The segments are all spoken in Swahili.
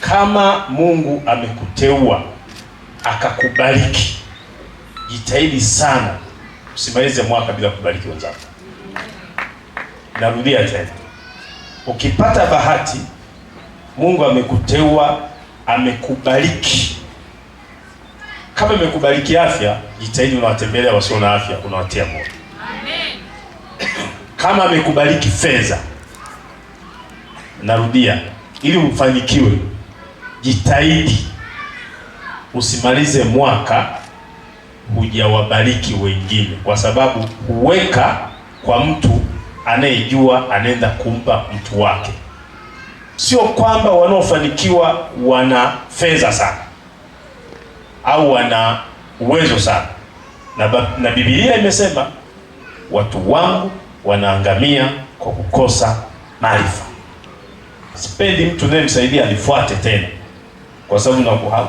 Kama Mungu amekuteua akakubariki, jitahidi sana usimalize mwaka bila kubariki wenzako. Narudia tena, ukipata bahati, Mungu amekuteua, amekubariki. Kama amekubariki afya, jitahidi unawatembelea wasio na afya, unawatia moyo. Amen. Kama amekubariki fedha, narudia, ili ufanikiwe, jitahidi usimalize mwaka hujawabariki wengine, kwa sababu huweka kwa mtu anayejua anaenda kumpa mtu wake. Sio kwamba wanaofanikiwa wana fedha sana au wana uwezo sana, na Biblia imesema watu wangu wanaangamia kwa kukosa maarifa. Sipendi mtu anayemsaidia anifuate tena, kwa sababu nakuhamu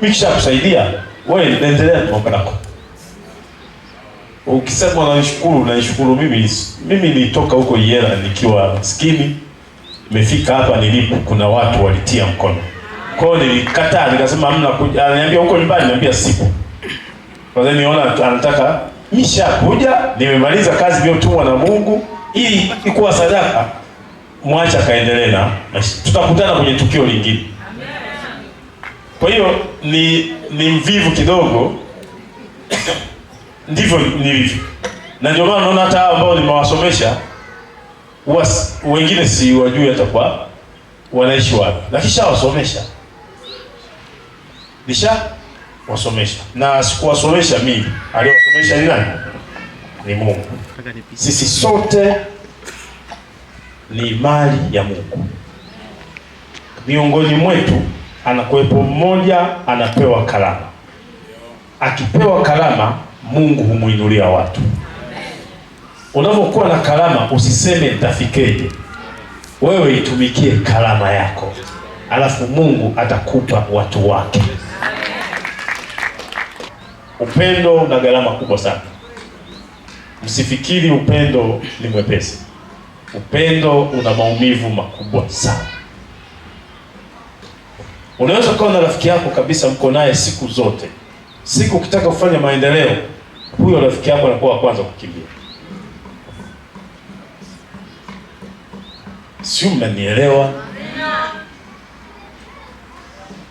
mikisha kusaidia wewe, endelea na mambo yako. Ukisema unanishukuru mimi nilitoka huko Yera nikiwa maskini, nimefika hapa nilipo, kuna watu walitia mkono. Kwa hiyo nilikataa, nikasema hamna kuja. Ananiambia huko nyumbani, niambia sipo. Kwa sababu niona anataka nishakuja, nimemaliza kazi iliyotumwa na Mungu ili ikuwa sadaka, mwacha kaendelee na tutakutana kwenye tukio lingine. Kwa hiyo ni mvivu kidogo ndivyo nilivyo. Na ndio maana naona hata hao ambao nimewasomesha wengine si wajui hata kwa wanaishi wapi. Lakini shawasomesha. Wasomesha. Na sikuwasomesha mimi. Aliyowasomesha ni nani? Ni Mungu. Sisi sote ni mali ya Mungu. Miongoni mwetu anakuwepo mmoja anapewa karama. Akipewa karama, Mungu humuinulia watu. Unapokuwa na karama, usiseme nitafikeje. Wewe itumikie karama yako, alafu Mungu atakupa watu wake. Upendo una gharama kubwa sana. Msifikiri upendo ni mwepesi. Upendo una maumivu makubwa sana. Unaweza kuwa na rafiki yako kabisa, mko naye siku zote. Siku ukitaka kufanya maendeleo, huyo rafiki yako anakuwa kwanza kukimbia. Sio, mnanielewa?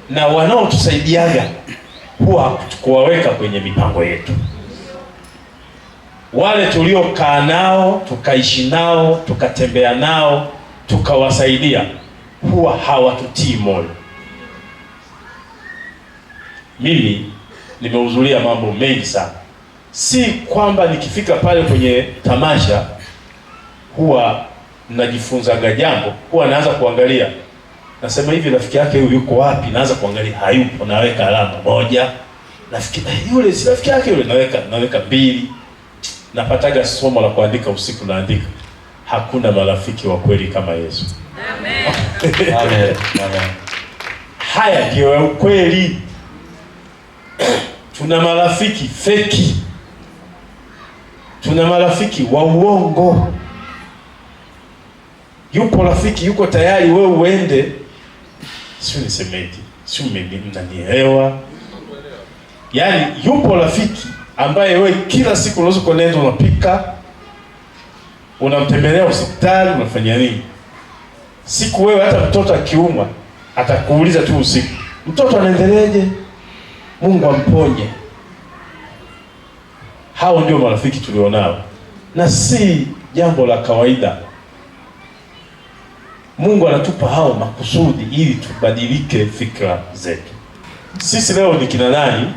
Na wanaotusaidiaga huwa kuwaweka kwenye mipango yetu. Wale tuliokaa nao, tukaishi nao, tukatembea nao, tukawasaidia, huwa hawatutii moyo. Mimi nimehudhuria mambo mengi sana. Si kwamba nikifika pale kwenye tamasha huwa najifunzaga jambo, huwa naanza kuangalia. Nasema hivi, rafiki yake huyu yuko wapi? Naanza kuangalia, hayupo, naweka alama moja. Rafiki yule si rafiki yake yule, naweka mbili. Napataga somo la kuandika usiku, naandika. Hakuna marafiki wa kweli kama Yesu. Amen. Amen. Amen. Haya ndio ukweli. Tuna marafiki feki. Tuna marafiki wa uongo. Yupo rafiki yuko tayari wewe uende, sio nisemeje, sio mnanielewa? Yaani yupo rafiki ambaye wewe kila siku unaweza kuenda unapika, unamtembelea hospitali, unafanya nini? Siku wewe hata mtoto akiumwa atakuuliza tu usiku, mtoto anaendeleaje? Mungu amponye. Hao ndio marafiki tulionao, na si jambo la kawaida. Mungu anatupa hao makusudi ili tubadilike fikra zetu. Sisi leo ni kina nani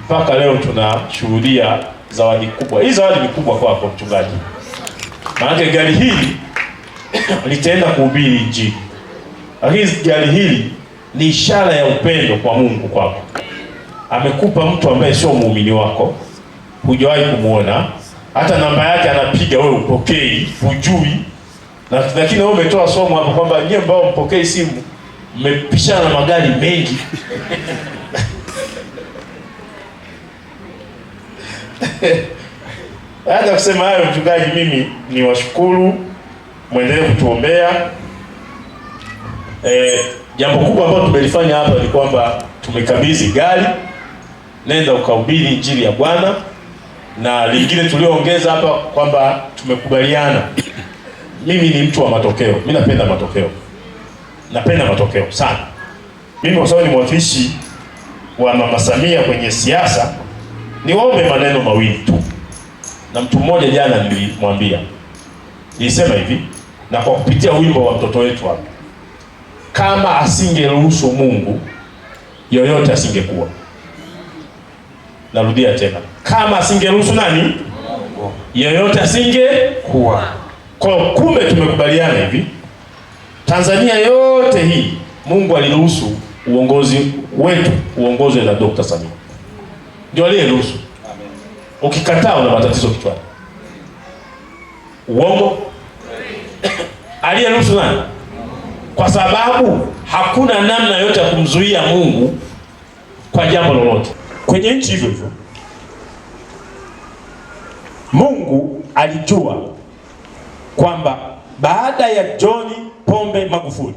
mpaka leo tunashuhudia zawadi kubwa? Hii zawadi ni kubwa kwako mchungaji. Maana gari hili litaenda kuhubiri Injili. Lakini gari hili ni ishara ya upendo kwa Mungu kwako. Amekupa mtu ambaye sio muumini wako, hujawahi kumuona, hata namba yake anapiga wewe upokei, hujui. Lakini wewe umetoa somo hapo kwamba nyie ambao mpokei simu mmepishana na magari mengi. Baada kusema hayo, mchungaji, mimi ni washukuru, muendelee kutuombea. Jambo kubwa ambalo tumelifanya hapa ni kwamba tumekabidhi gari, nenda ukahubiri injili ya Bwana, na lingine tulioongeza hapa kwamba tumekubaliana. Mimi ni mtu wa matokeo, mimi napenda matokeo, napenda matokeo sana. Mimi kwa sababu ni mwakilishi wa Mama Samia kwenye siasa, niwaombe maneno mawili tu. Na mtu mmoja jana nilimwambia, nilisema hivi, na kwa kupitia wimbo wa mtoto wetu hapa, kama asingeruhusu Mungu, yoyote asingekuwa. Narudia tena, kama asingeruhusu nani? Yoyote asingekuwa. Kwa kumbe tumekubaliana hivi, Tanzania yote hii Mungu aliruhusu uongozi wetu uongozwe na Dr. Samia. Ndio aliyeruhusu. Ukikataa una matatizo kichwani. Uongo? Aliyeruhusu nani? Kwa sababu hakuna namna yote ya kumzuia Mungu kwa jambo lolote. Kwenye nchi hivyo hivyo, Mungu alijua kwamba baada ya John Pombe Magufuli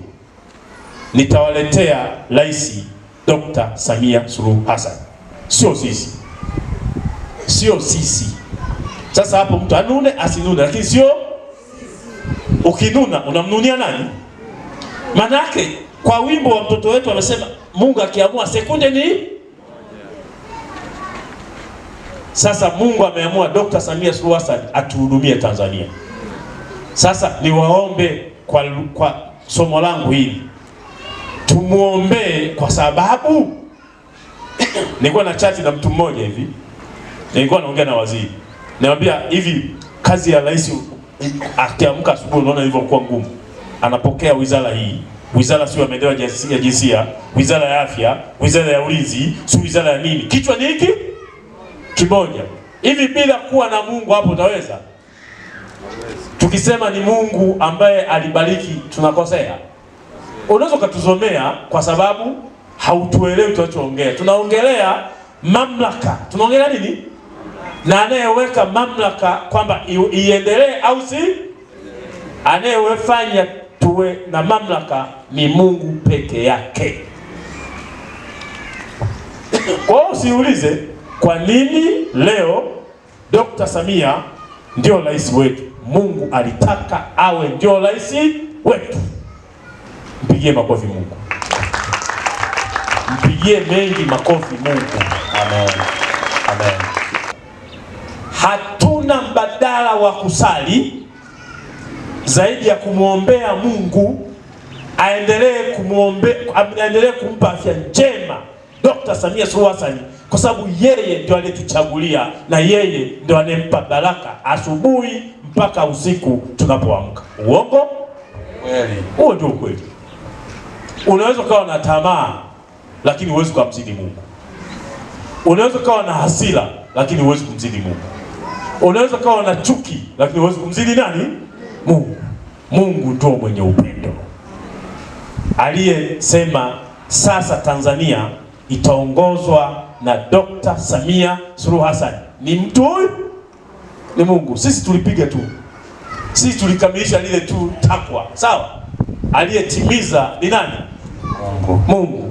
nitawaletea Rais Dr. Samia Suluhu Hassan. Sio sisi. Sio sisi. Sasa hapo mtu anune asinune, lakini sio ukinuna unamnunia nani? Manake kwa wimbo wa mtoto wetu amesema Mungu akiamua sekunde ni. Sasa Mungu ameamua Dr. Samia Suluhu Hassan atuhudumie Tanzania. Sasa niwaombe kwa somo langu hili, tumuombee, kwa sababu nilikuwa na chati na mtu mmoja hivi, nilikuwa naongea na waziri, niambia hivi, kazi ya rais akiamka asubuhi unaona ilivyokuwa ngumu. Anapokea wizara hii, wizara sio ya maendeleo ya jinsia, wizara ya afya, wizara ya ulinzi, sio wizara ya nini, kichwa ni hiki kimoja hivi. Bila kuwa na Mungu hapo utaweza? Tukisema ni Mungu ambaye alibariki tunakosea. Unaweza kutuzomea kwa sababu hautuelewi tunachoongea. Tunaongelea mamlaka. Tunaongelea nini? Na anayeweka mamlaka kwamba iendelee au si? Anayewefanya tuwe na mamlaka ni Mungu peke yake. Kwa hiyo usiulize kwa nini leo Dr. Samia ndio rais wetu. Mungu alitaka awe ndio rais wetu. Mpigie makofi Mungu. Mpigie mengi makofi Mungu. Amen. Amen. Hatuna mbadala wa kusali zaidi ya kumwombea Mungu aendelee kumpa afya njema Dr. Samia Suluhu Hassan, kwa sababu yeye ndio aliyetuchagulia na yeye ndio anempa baraka asubuhi mpaka usiku tunapoamka. Uongo? Kweli. Huo ndio kweli. Unaweza kuwa na tamaa lakini huwezi kumzidi Mungu. Unaweza kuwa na hasira lakini huwezi kumzidi Mungu. Unaweza kuwa na chuki lakini huwezi kumzidi nani? Mungu. Mungu ndio mwenye upendo. Aliyesema sasa Tanzania itaongozwa na Dr. Samia Suluhu Hassan. Ni mtu huyu? Ni Mungu. Sisi tulipiga tu. Sisi tulikamilisha lile tu takwa. Sawa? Aliyetimiza ni nani? Mungu.